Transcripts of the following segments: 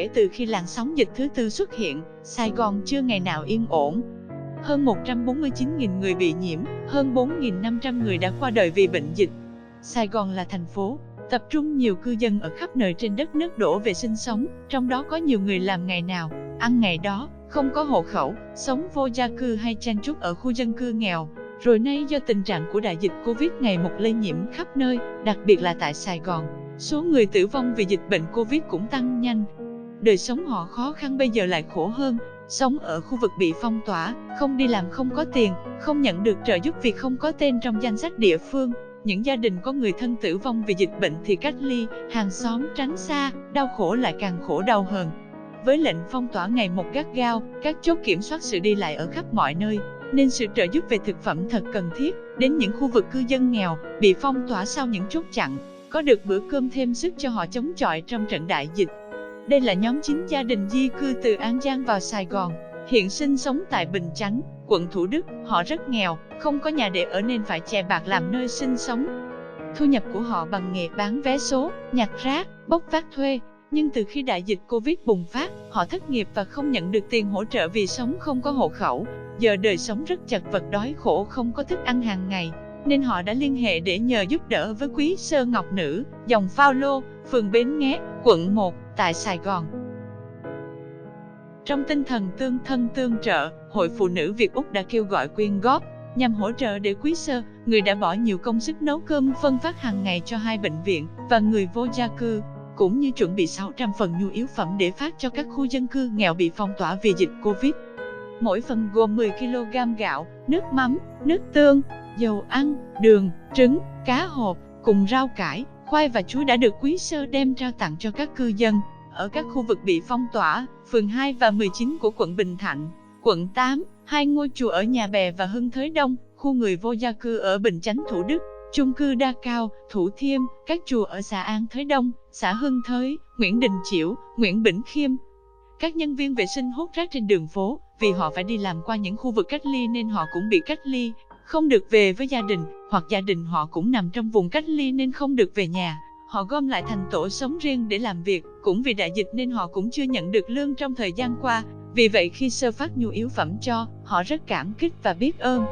kể từ khi làn sóng dịch thứ tư xuất hiện, Sài Gòn chưa ngày nào yên ổn. Hơn 149.000 người bị nhiễm, hơn 4.500 người đã qua đời vì bệnh dịch. Sài Gòn là thành phố tập trung nhiều cư dân ở khắp nơi trên đất nước đổ về sinh sống, trong đó có nhiều người làm ngày nào, ăn ngày đó, không có hộ khẩu, sống vô gia cư hay chen chúc ở khu dân cư nghèo. Rồi nay do tình trạng của đại dịch Covid ngày một lây nhiễm khắp nơi, đặc biệt là tại Sài Gòn, số người tử vong vì dịch bệnh Covid cũng tăng nhanh. Đời sống họ khó khăn bây giờ lại khổ hơn, sống ở khu vực bị phong tỏa, không đi làm không có tiền, không nhận được trợ giúp vì không có tên trong danh sách địa phương. Những gia đình có người thân tử vong vì dịch bệnh thì cách ly, hàng xóm tránh xa, đau khổ lại càng khổ đau hơn. Với lệnh phong tỏa ngày một gắt gao, các chốt kiểm soát sự đi lại ở khắp mọi nơi, nên sự trợ giúp về thực phẩm thật cần thiết đến những khu vực cư dân nghèo bị phong tỏa sau những chốt chặn, có được bữa cơm thêm sức cho họ chống chọi trong trận đại dịch. Đây là nhóm 9 gia đình di cư từ An Giang vào Sài Gòn, hiện sinh sống tại Bình Chánh, quận Thủ Đức. Họ rất nghèo, không có nhà để ở nên phải chè bạc làm nơi sinh sống. Thu nhập của họ bằng nghề bán vé số, nhặt rác, bốc vác thuê. Nhưng từ khi đại dịch Covid bùng phát, họ thất nghiệp và không nhận được tiền hỗ trợ vì sống không có hộ khẩu. Giờ đời sống rất chật vật, đói khổ, không có thức ăn hàng ngày, nên họ đã liên hệ để nhờ giúp đỡ với Quý Sơ Ngọc Nữ, dòng Phao Lô, phường Bến Nghé, quận 1, tại Sài Gòn. Trong tinh thần tương thân tương trợ, Hội Phụ Nữ Việt Úc đã kêu gọi quyên góp nhằm hỗ trợ để Quý Sơ, người đã bỏ nhiều công sức nấu cơm phân phát hàng ngày cho 2 bệnh viện và người vô gia cư, cũng như chuẩn bị 600 phần nhu yếu phẩm để phát cho các khu dân cư nghèo bị phong tỏa vì dịch Covid. Mỗi phần gồm 10 kg gạo, nước mắm, nước tương, dầu ăn, đường, trứng, cá hộp, cùng rau cải, khoai và chuối đã được Quý Sơ đem trao tặng cho các cư dân ở các khu vực bị phong tỏa, phường 2 và 19 của quận Bình Thạnh, quận 8, 2 ngôi chùa ở Nhà Bè và Hưng Thới Đông, khu người vô gia cư ở Bình Chánh Thủ Đức, chung cư Đa Cao, Thủ Thiêm, các chùa ở xã An Thới Đông, xã Hưng Thới, Nguyễn Đình Chiểu, Nguyễn Bỉnh Khiêm. Các nhân viên vệ sinh hút rác trên đường phố, vì họ phải đi làm qua những khu vực cách ly nên họ cũng bị cách ly, không được về với gia đình, hoặc gia đình họ cũng nằm trong vùng cách ly nên không được về nhà. Họ gom lại thành tổ sống riêng để làm việc, cũng vì đại dịch nên họ cũng chưa nhận được lương trong thời gian qua. Vì vậy khi Sơ phát nhu yếu phẩm cho, họ rất cảm kích và biết ơn.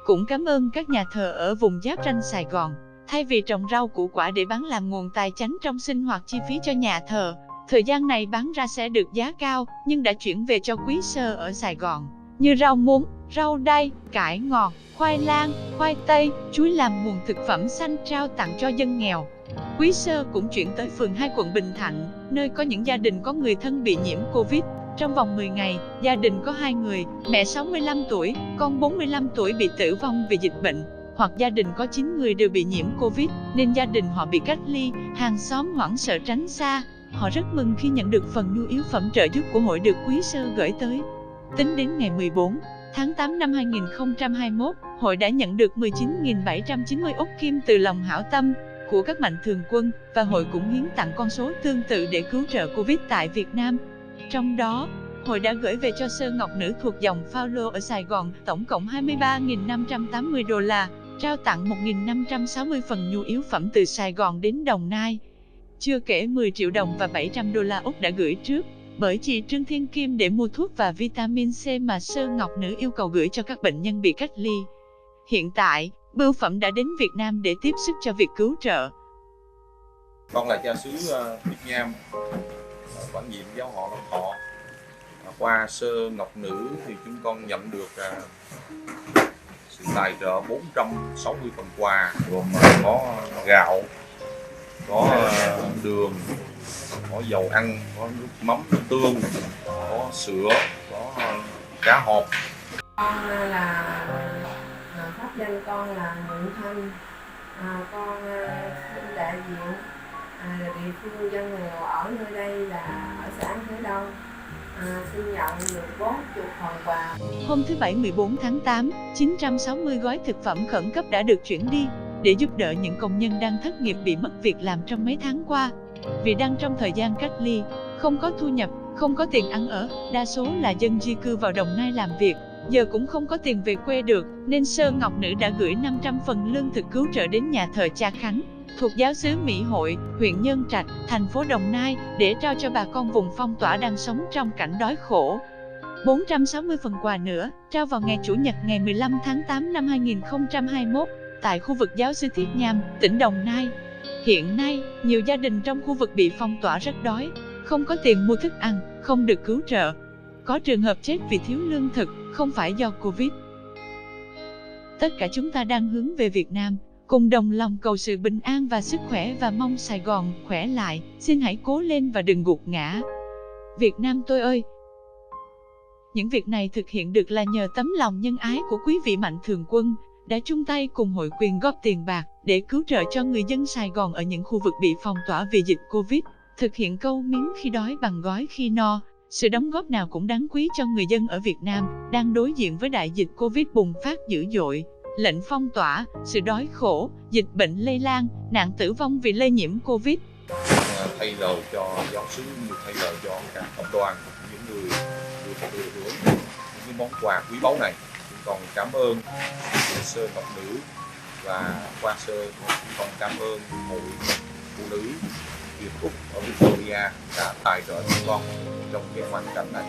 Cũng cảm ơn các nhà thờ ở vùng giáp ranh Sài Gòn, thay vì trồng rau củ quả để bán làm nguồn tài chánh trong sinh hoạt chi phí cho nhà thờ, thời gian này bán ra sẽ được giá cao, nhưng đã chuyển về cho Quý Sơ ở Sài Gòn, như rau muống, rau đay, cải ngọt, khoai lang, khoai tây, chuối làm nguồn thực phẩm xanh trao tặng cho dân nghèo. Quý Sơ cũng chuyển tới phường 2 quận Bình Thạnh, nơi có những gia đình có người thân bị nhiễm Covid. Trong vòng 10 ngày, gia đình có 2 người, mẹ 65 tuổi, con 45 tuổi bị tử vong vì dịch bệnh, hoặc gia đình có 9 người đều bị nhiễm Covid, nên gia đình họ bị cách ly, hàng xóm hoảng sợ tránh xa. Họ rất mừng khi nhận được phần nhu yếu phẩm trợ giúp của hội được Quý Sơ gửi tới. Tính đến ngày 14 tháng 8 năm 2021, hội đã nhận được 19.790 Úc Kim từ lòng hảo tâm của các mạnh thường quân, và hội cũng hiến tặng con số tương tự để cứu trợ Covid tại Việt Nam. Trong đó, hội đã gửi về cho Sơ Ngọc Nữ thuộc dòng Phao Lô ở Sài Gòn tổng cộng 23.580 đô la, trao tặng 1.560 phần nhu yếu phẩm từ Sài Gòn đến Đồng Nai. Chưa kể 10 triệu đồng và 700 đô la Úc đã gửi trước bởi chị Trương Thiên Kim để mua thuốc và vitamin C mà Sơ Ngọc Nữ yêu cầu gửi cho các bệnh nhân bị cách ly. Hiện tại, bưu phẩm đã đến Việt Nam để tiếp sức cho việc cứu trợ. Con là cha xứ Việt Nam, quản nhiệm giáo họ Long Thọ. Qua Sơ Ngọc Nữ thì chúng con nhận được sự tài trợ 460 phần quà, gồm có gạo, có đường, có dầu ăn, có nước mắm, nước tương, có sữa, có cá hộp. Con là pháp danh con là Nguyễn Thanh, con xin đại diện địa phương dân nghèo ở nơi đây là ở xã An Thới Đông, xin nhận được 40 phần quà. Hôm thứ Bảy 14 tháng 8, 960 gói thực phẩm khẩn cấp đã được chuyển đi để giúp đỡ những công nhân đang thất nghiệp bị mất việc làm trong mấy tháng qua. Vì đang trong thời gian cách ly, không có thu nhập, không có tiền ăn ở, đa số là dân di cư vào Đồng Nai làm việc, giờ cũng không có tiền về quê được, nên Sơ Ngọc Nữ đã gửi 500 phần lương thực cứu trợ đến nhà thờ Cha Khánh, thuộc giáo xứ Mỹ Hội, huyện Nhân Trạch, thành phố Đồng Nai, để trao cho bà con vùng phong tỏa đang sống trong cảnh đói khổ. 460 phần quà nữa, trao vào ngày Chủ nhật ngày 15 tháng 8 năm 2021, tại khu vực giáo xứ Thiết Nham, tỉnh Đồng Nai. Hiện nay, nhiều gia đình trong khu vực bị phong tỏa rất đói, không có tiền mua thức ăn, không được cứu trợ. Có trường hợp chết vì thiếu lương thực, không phải do Covid. Tất cả chúng ta đang hướng về Việt Nam, cùng đồng lòng cầu sự bình an và sức khỏe và mong Sài Gòn khỏe lại. Xin hãy cố lên và đừng gục ngã. Việt Nam tôi ơi! Những việc này thực hiện được là nhờ tấm lòng nhân ái của quý vị mạnh thường quân, đã chung tay cùng hội quyên góp tiền bạc để cứu trợ cho người dân Sài Gòn ở những khu vực bị phong tỏa vì dịch Covid, thực hiện câu miếng khi đói bằng gói khi no. Sự đóng góp nào cũng đáng quý cho người dân ở Việt Nam, đang đối diện với đại dịch Covid bùng phát dữ dội, lệnh phong tỏa, sự đói khổ, dịch bệnh lây lan, nạn tử vong vì lây nhiễm Covid. Thay lời cho giáo xứ, như thay lời cho các cộng đoàn, những người được hưởng những món quà quý báu này. Chúng con cảm ơn Sơ Ngọc Nữ và qua Sơ, chúng con cảm ơn Hội Phụ Nữ Việt Úc ở Victoria đã tài trợ chúng con trong cái hoàn cảnh này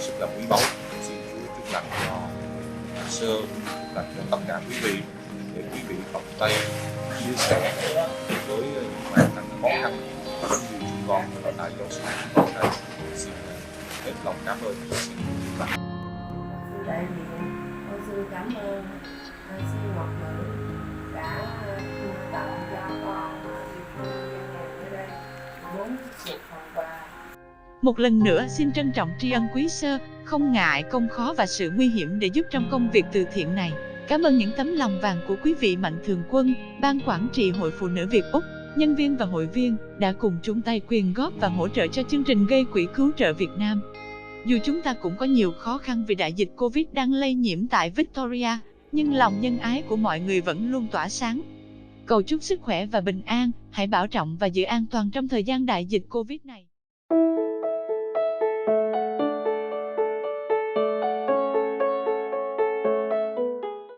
rất là quý báu. Xin Chúa chúc lành cho Sơ, chúc lành cho tất cả quý vị, để quý vị cộng tay chia sẻ với những hoàn cảnh khó khăn cũng như chúng con ở tại giáo xứ chúng con đây. Xin hết lòng cảm ơn. Xin chúc lành. Xin đại diện, con xin cảm ơn sư Ngọc Nữ đã tặng cho con địa phương dân nghèo ở đây 40 phần quà. Một lần nữa xin trân trọng tri ân quý Sơ, không ngại công khó và sự nguy hiểm để giúp trong công việc từ thiện này. Cảm ơn những tấm lòng vàng của quý vị mạnh thường quân, Ban Quản trị Hội Phụ Nữ Việt Úc, nhân viên và hội viên đã cùng chung tay quyên góp và hỗ trợ cho chương trình gây quỹ cứu trợ Việt Nam. Dù chúng ta cũng có nhiều khó khăn vì đại dịch Covid đang lây nhiễm tại Victoria, nhưng lòng nhân ái của mọi người vẫn luôn tỏa sáng. Cầu chúc sức khỏe và bình an, hãy bảo trọng và giữ an toàn trong thời gian đại dịch Covid này.